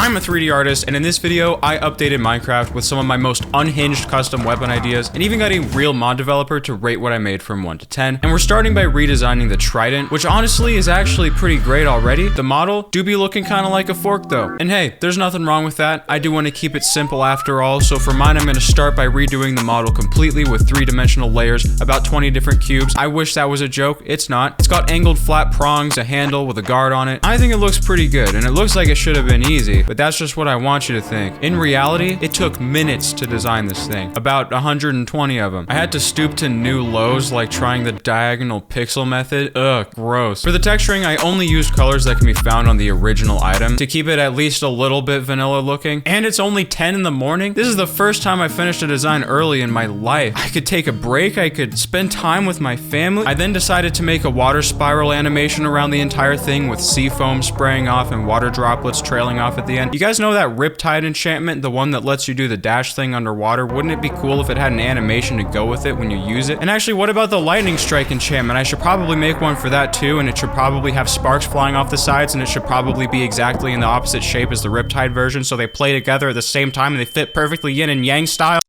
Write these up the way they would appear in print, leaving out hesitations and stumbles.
I'm a 3D artist, and in this video, I updated Minecraft with some of my most unhinged custom weapon ideas, and even got a real mod developer to rate what I made from 1 to 10. And we're starting by redesigning the trident, which honestly is actually pretty great already. The model do be looking kind of like a fork though. And hey, there's nothing wrong with that. I do want to keep it simple after all, so for mine, I'm going to start by redoing the model completely with 3-dimensional layers, about 20 different cubes. I wish that was a joke. It's not. It's got angled flat prongs, a handle with a guard on it. I think it looks pretty good, and it looks like it should have been easy, but that's just what I want you to think. In reality, it took minutes to design this thing, about 120 of them. I had to stoop to new lows, like trying the diagonal pixel method. Ugh, gross. For the texturing, I only used colors that can be found on the original item to keep it at least a little bit vanilla looking. And it's only 10 in the morning. This is the first time I finished a design early in my life. I could take a break, I could spend time with my family. I then decided to make a water spiral animation around the entire thing with sea foam spraying off and water droplets trailing off at the end. You guys know that Riptide enchantment, the one that lets you do the dash thing underwater? Wouldn't it be cool if it had an animation to go with it when you use it? And actually, what about the lightning strike enchantment? I should probably make one for that too, and it should probably have sparks flying off the sides, and it should probably be exactly in the opposite shape as the Riptide version, so they play together at the same time and they fit perfectly yin and yang style.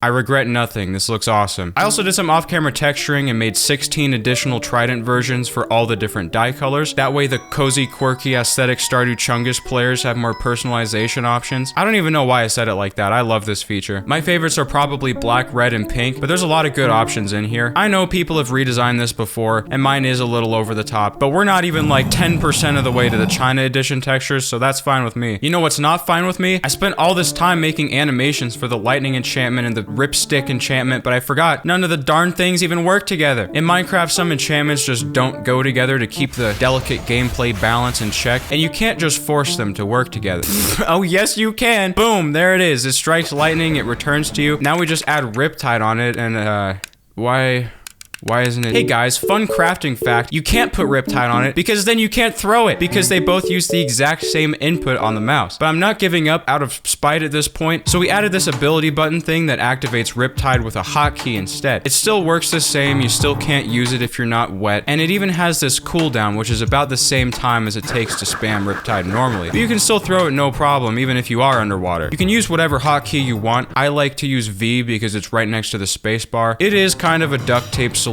I regret nothing. This looks awesome. I also did some off-camera texturing and made 16 additional trident versions for all the different dye colors. That way the cozy, quirky, aesthetic Stardew Chungus players have more personalization options. I don't even know why I said it like that. I love this feature. My favorites are probably black, red, and pink, but there's a lot of good options in here. I know people have redesigned this before, and mine is a little over the top, but we're not even like 10% of the way to the China edition textures, so that's fine with me. You know what's not fine with me? I spent all this time making animations for the lightning enchantment and the ripstick enchantment, but I forgot none of the darn things even work together. In Minecraft, some enchantments just don't go together to keep the delicate gameplay balance in check, and you can't just force them to work together. Oh yes you can. Boom, there it is. It strikes lightning, it returns to you. Now we just add Riptide on it, and why isn't it? Hey guys, fun crafting fact. You can't put Riptide on it because then you can't throw it because they both use the exact same input on the mouse. But I'm not giving up out of spite at this point. So we added this ability button thing that activates Riptide with a hotkey instead. It still works the same. You still can't use it if you're not wet. And it even has this cooldown, which is about the same time as it takes to spam Riptide normally. But you can still throw it no problem, even if you are underwater. You can use whatever hotkey you want. I like to use V because it's right next to the spacebar. It is kind of a duct tape solution.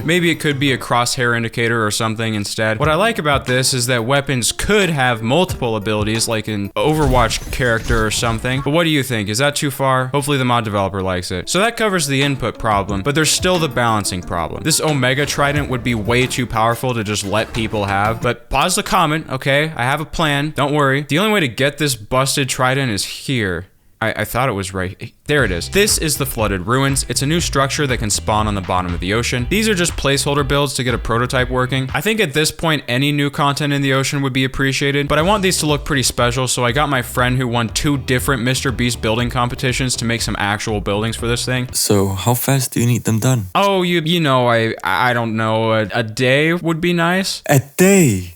Maybe it could be a crosshair indicator or something instead. What I like about this is that weapons could have multiple abilities, like an Overwatch character or something. But what do you think? Is that too far? Hopefully the mod developer likes it. So that covers the input problem, but there's still the balancing problem. This Omega Trident would be way too powerful to just let people have, but pause the comment, okay? I have a plan, don't worry. The only way to get this busted Trident is here. I thought it was right. There it is. This is the Flooded Ruins. It's a new structure that can spawn on the bottom of the ocean. These are just placeholder builds to get a prototype working. I think at this point, any new content in the ocean would be appreciated, but I want these to look pretty special, so I got my friend who won 2 different Mr. Beast building competitions to make some actual buildings for this thing. So how fast do you need them done? Oh, you know, I don't know. A day would be nice. A day?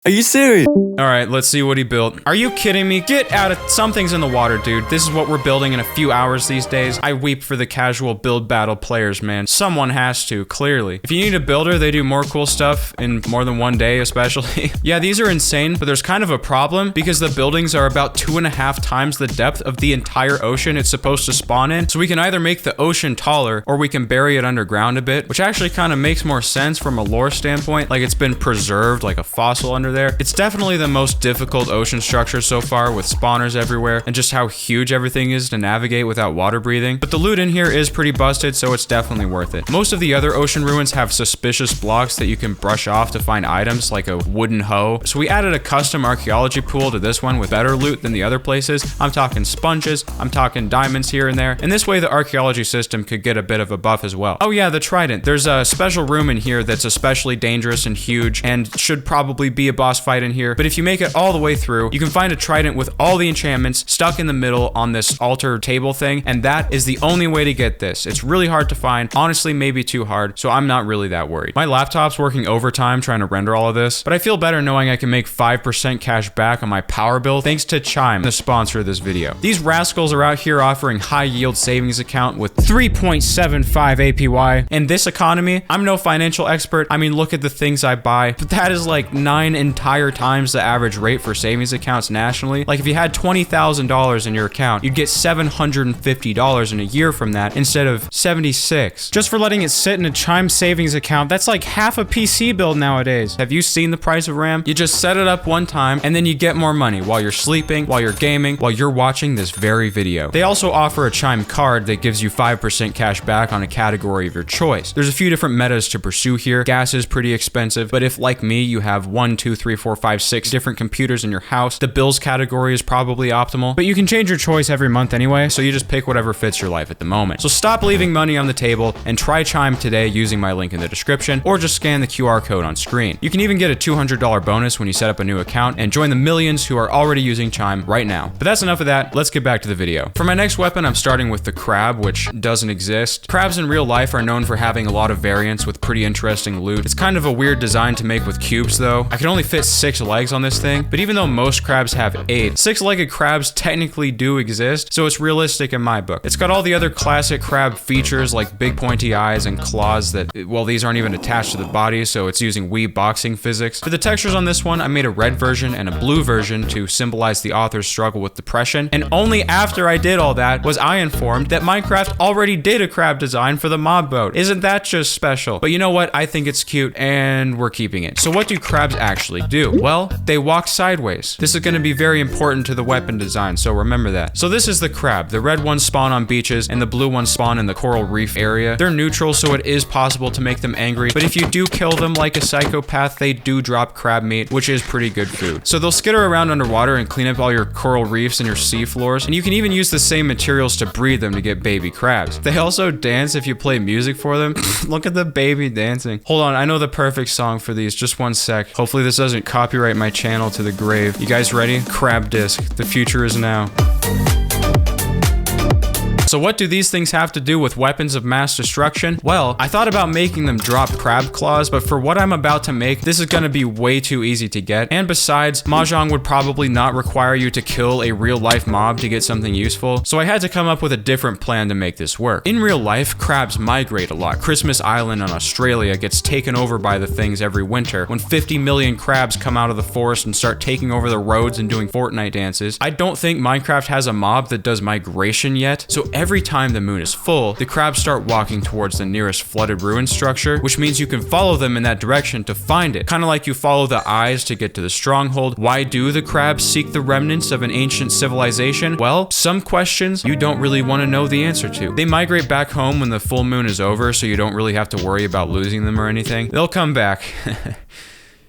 Are you serious? All right, let's see what he built. Are you kidding me? Get out of... Something's in the water, dude. This is what we're building in a few hours these days. I weep for the casual build battle players, man. Someone has to, clearly. If you need a builder, they do more cool stuff in more than one day, especially. Yeah, these are insane, but there's kind of a problem because the buildings are about 2.5 times the depth of the entire ocean it's supposed to spawn in. So we can either make the ocean taller or we can bury it underground a bit, which actually kind of makes more sense from a lore standpoint. Like it's been preserved like a fossil under there. It's definitely the most difficult ocean structure so far with spawners everywhere and just how huge everything is to navigate without water breathing. But the loot in here is pretty busted, so it's definitely worth it. Most of the other ocean ruins have suspicious blocks that you can brush off to find items like a wooden hoe. So we added a custom archaeology pool to this one with better loot than the other places. I'm talking sponges, I'm talking diamonds here and there. And this way the archaeology system could get a bit of a buff as well. Oh yeah, the trident. There's a special room in here that's especially dangerous and huge and should probably be a boss fight in here, but if you make it all the way through, you can find a trident with all the enchantments stuck in the middle on this altar table thing, and that is the only way to get this. It's really hard to find, honestly maybe too hard, so I'm not really that worried. My laptop's working overtime trying to render all of this, but I feel better knowing I can make 5% cash back on my power bill thanks to Chime, the sponsor of this video. These rascals are out here offering high yield savings account with 3.75 APY. In this economy, I'm no financial expert. I mean, look at the things I buy, but that is like 9 and entire times the average rate for savings accounts nationally. Like if you had $20,000 in your account, you'd get $750 in a year from that instead of 76. Just for letting it sit in a Chime savings account, that's like half a PC bill nowadays. Have you seen the price of RAM? You just set it up one time and then you get more money while you're sleeping, while you're gaming, while you're watching this very video. They also offer a Chime Card that gives you 5% cash back on a category of your choice. There's a few different metas to pursue here. Gas is pretty expensive, but if like me, you have 1, 2, 3, 4, 5, 6 different computers in your house, the bills category is probably optimal, but you can change your choice every month anyway, so you just pick whatever fits your life at the moment. So stop leaving money on the table and try Chime today using my link in the description, or just scan the QR code on screen. You can even get a $200 bonus when you set up a new account and join the millions who are already using Chime right now. But that's enough of that. Let's get back to the video. For my next weapon, I'm starting with the crab, which doesn't exist. Crabs in real life are known for having a lot of variants with pretty interesting loot. It's kind of a weird design to make with cubes though. I can only fit 6 legs on this thing, but even though most crabs have 8, 6-legged crabs technically do exist, so it's realistic in my book. It's got all the other classic crab features like big pointy eyes and claws that, well, these aren't even attached to the body, so it's using Wii boxing physics. For the textures on this one, I made a red version and a blue version to symbolize the author's struggle with depression, and only after I did all that was I informed that Minecraft already did a crab design for the mob boat. Isn't that just special? But you know what? I think it's cute and we're keeping it. So what do crabs actually do? Well, they walk sideways. This is going to be very important to the weapon design, so remember that. So this is the crab. The red ones spawn on beaches and the blue ones spawn in the coral reef area. They're neutral, so it is possible to make them angry, but if you do kill them like a psychopath, they do drop crab meat, which is pretty good food. So they'll skitter around underwater and clean up all your coral reefs and your sea floors, and you can even use the same materials to breed them to get baby crabs. They also dance if you play music for them. Look at the baby dancing. Hold on, I know the perfect song for these. Just one sec. Hopefully this doesn't copyright my channel to the grave. You guys ready? Crab disc. The future is now. So what do these things have to do with weapons of mass destruction? Well, I thought about making them drop crab claws, but for what I'm about to make, this is gonna be way too easy to get. And besides, Mahjong would probably not require you to kill a real life mob to get something useful, so I had to come up with a different plan to make this work. In real life, crabs migrate a lot. Christmas Island on Australia gets taken over by the things every winter when 50 million crabs come out of the forest and start taking over the roads and doing Fortnite dances. I don't think Minecraft has a mob that does migration yet, so every time the moon is full, the crabs start walking towards the nearest flooded ruin structure, which means you can follow them in that direction to find it. Kind of like you follow the eyes to get to the stronghold. Why do the crabs seek the remnants of an ancient civilization? Well, some questions you don't really want to know the answer to. They migrate back home when the full moon is over, so you don't really have to worry about losing them or anything. They'll come back.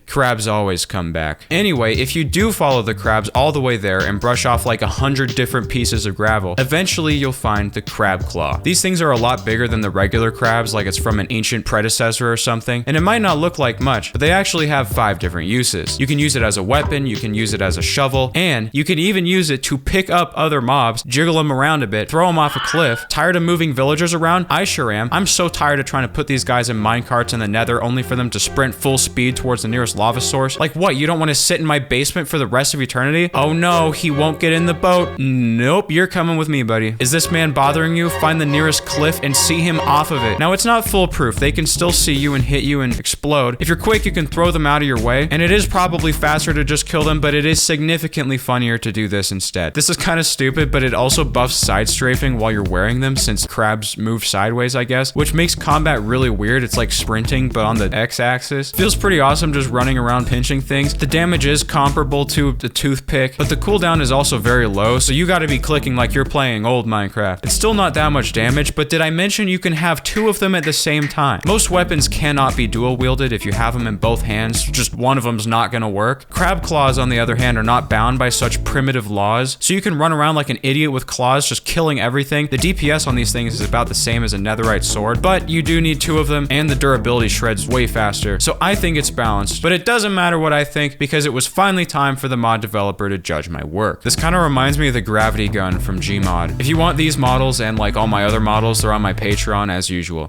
Crabs always come back. Anyway, if you do follow the crabs all the way there and brush off like 100 different pieces of gravel, eventually you'll find the crab claw. These things are a lot bigger than the regular crabs, like it's from an ancient predecessor or something, and it might not look like much, but they actually have 5 different uses. You can use it as a weapon, you can use it as a shovel, and you can even use it to pick up other mobs, jiggle them around a bit, throw them off a cliff. Tired of moving villagers around? I sure am. I'm so tired of trying to put these guys in minecarts in the nether only for them to sprint full speed towards the nearest lava source. Like what, you don't want to sit in my basement for the rest of eternity? Oh no, he won't get in the boat. Nope, you're coming with me, buddy. Is this man bothering you? Find the nearest cliff and see him off of it. Now it's not foolproof. They can still see you and hit you and explode. If you're quick, you can throw them out of your way, and it is probably faster to just kill them, but it is significantly funnier to do this instead. This is kind of stupid, but it also buffs side strafing while you're wearing them, since crabs move sideways, I guess, which makes combat really weird. It's like sprinting, but on the X-axis. Feels pretty awesome just running around pinching things. The damage is comparable to the toothpick, but the cooldown is also very low, so you gotta be clicking like you're playing old Minecraft. It's still not that much damage, but did I mention you can have 2 of them at the same time? Most weapons cannot be dual wielded. If you have them in both hands, just one of them's not gonna work. Crab claws, on the other hand, are not bound by such primitive laws, so you can run around like an idiot with claws, just killing everything. The DPS on these things is about the same as a netherite sword, but you do need 2 of them, and the durability shreds way faster, so I think it's balanced. But it doesn't matter what I think, because it was finally time for the mod developer to judge my work. This kind of reminds me of the gravity gun from Gmod. If you want these models and like all my other models, they're on my Patreon as usual.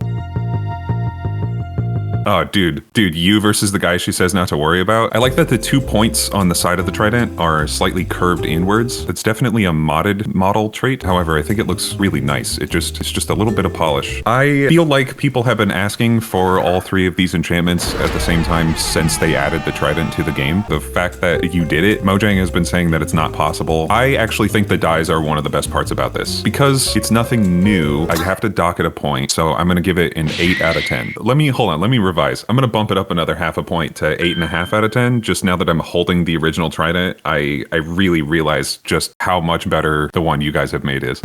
Oh, dude, you versus the guy she says not to worry about. I like that the 2 points on the side of the trident are slightly curved inwards. That's definitely a modded model trait. However, I think it looks really nice. It's just a little bit of polish. I feel like people have been asking for all 3 of these enchantments at the same time since they added the trident to the game. The fact that you did it, Mojang has been saying that it's not possible. I actually think the dyes are one of the best parts about this. Because it's nothing new, I have to dock it a point, so I'm gonna give it an 8 out of 10. Let me revise. I'm gonna bump it up another half a point to 8.5 out of 10. Just now that I'm holding the original trident, I really realize just how much better the one you guys have made is.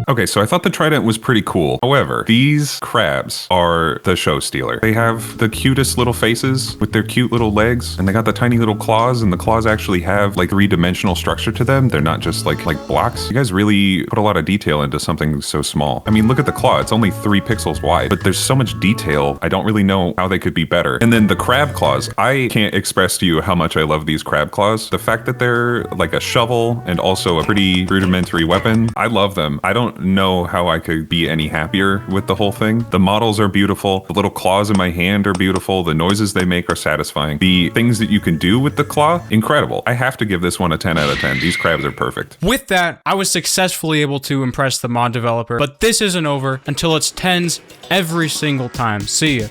Okay, so I thought the trident was pretty cool. However, these crabs are the show stealer. They have the cutest little faces with their cute little legs, and they got the tiny little claws, and the claws actually have like 3-dimensional structure to them. They're not just like blocks. You guys really put a lot of detail into something so small. I mean, look at the claw. It's only 3 pixels wide, but there's so much detail. I don't really know how they could be better. And then the crab claws. I can't express to you how much I love these crab claws. The fact that they're like a shovel and also a pretty rudimentary weapon, I love them. I don't know how I could be any happier with the whole thing. The models are beautiful. The little claws in my hand are beautiful. The noises they make are satisfying. The things that you can do with the claw, incredible. I have to give this one a 10 out of 10. These crabs are perfect. With that, I was successfully able to impress the mod developer, but this isn't over until it's 10s every single time. See ya.